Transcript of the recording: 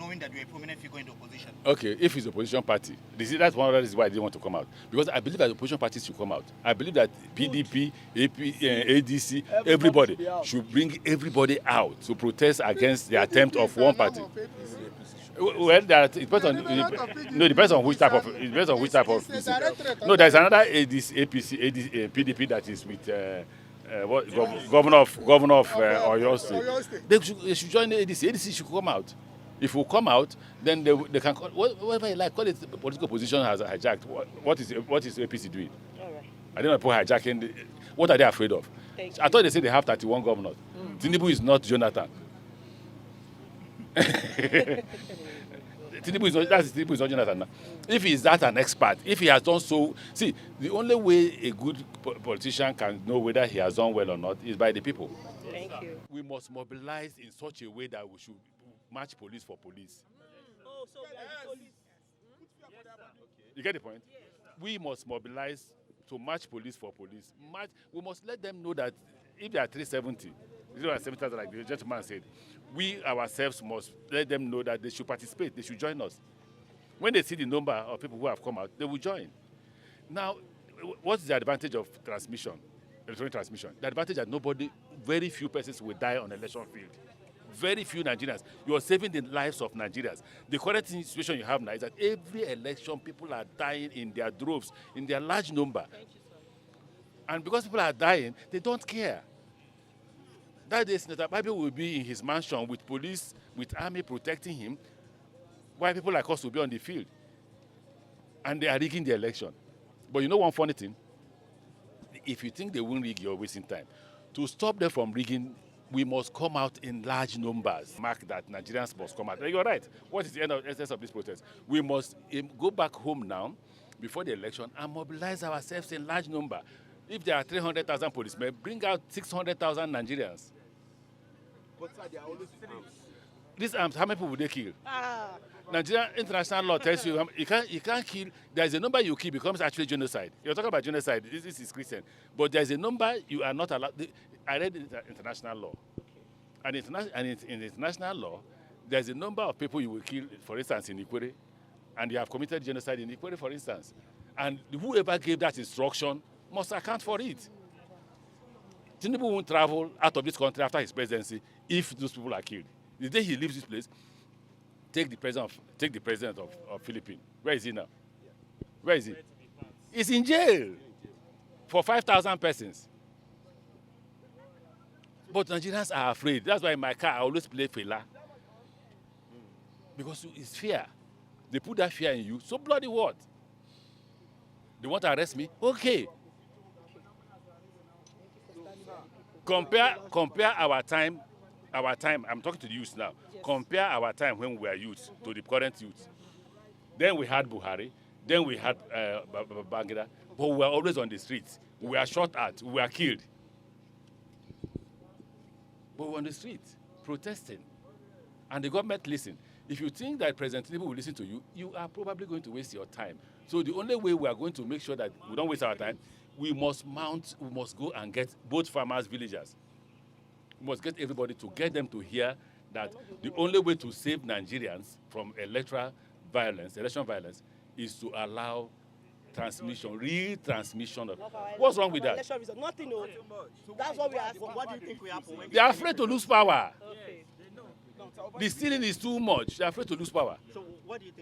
knowing that you're a prominent figure in the opposition? Okay, if it's opposition party, that's one of the reasons why I didn't want to come out. Because I believe that the opposition parties should come out. I believe that PDP, ADC, everybody should bring everybody out to protest against the attempt of one party. Well, it depends on it depends on which type of No, there's another APC, PDP that is with governor of Oyo State. They should join the ADC. ADC should come out. If we come out, then they can call whatever you like. Call it the political position has hijacked. What is APC doing? All right. I don't know people hijacking. What are they afraid of? I thought they said they have 31 governors. Tinubu is not Jonathan. Tinubu is not Jonathan now. If he is that an expert, if he has done so, see, the only way a good politician can know whether he has done well or not is by the people. Thank you. We must mobilize in such a way that we should match police for police. Oh, so police. You get the point? Yes. We must mobilize to match police for police. We must let them know that if they are 370, 070, like the gentleman said, we ourselves must let them know that they should participate, they should join us. When they see the number of people who have come out, they will join. Now, what is the advantage of electronic transmission? The advantage that very few persons will die on election field. Very few Nigerians. You are saving the lives of Nigerians. The current situation you have now is that every election, people are dying in their droves, in their large number. And because people are dying, they don't care. That day, Senator Babi will be in his mansion with police, with army protecting him, while people like us will be on the field. And they are rigging the election. But you know one funny thing? If you think they won't rig, you're wasting time. To stop them from rigging, we must come out in large numbers. Mark that Nigerians must come out. You're right. What is the essence of this protest? We must go back home now, before the election, and mobilize ourselves in large number. If there are 300,000 policemen, bring out 600,000 Nigerians. But sir, they are always arms. These arms, how many people will they kill? Nigerian international law tells you you can't kill. There is a number you kill becomes actually genocide. You're talking about genocide. This is Christian, but there is a number you are not allowed. I read international law, and in international law, there's a number of people you will kill. For instance, in Ikwere, and you have committed genocide in Ikwere, for instance, and whoever gave that instruction must account for it. Tinubu won't travel out of this country after his presidency if those people are killed. The day he leaves this place, take the president of Philippines. Where is he now? Where is he? He's in jail for 5,000 persons. But Nigerians are afraid. That's why in my car I always play Fela. Because it's fear. They put that fear in you. So bloody what? They want to arrest me? Okay. Compare our time, I'm talking to the youth now. Yes. Compare our time when we were youth to the current youth. Then we had Buhari, then we had Babangida, but we were always on the streets. We were shot at, we were killed. But we were on the streets, protesting. And the government listened. If you think that President Tinubu will listen to you, you are probably going to waste your time. So the only way we are going to make sure that we don't waste our time, we must go and get both farmers, villagers. We must get everybody to get them to hear that the only way to save Nigerians from election violence, is to allow real transmission of. What's wrong with that? Nothing. That's what we are. What do you think will happen? They are afraid to lose power. Okay. The stealing is too much. They are afraid to lose power. So what do you think?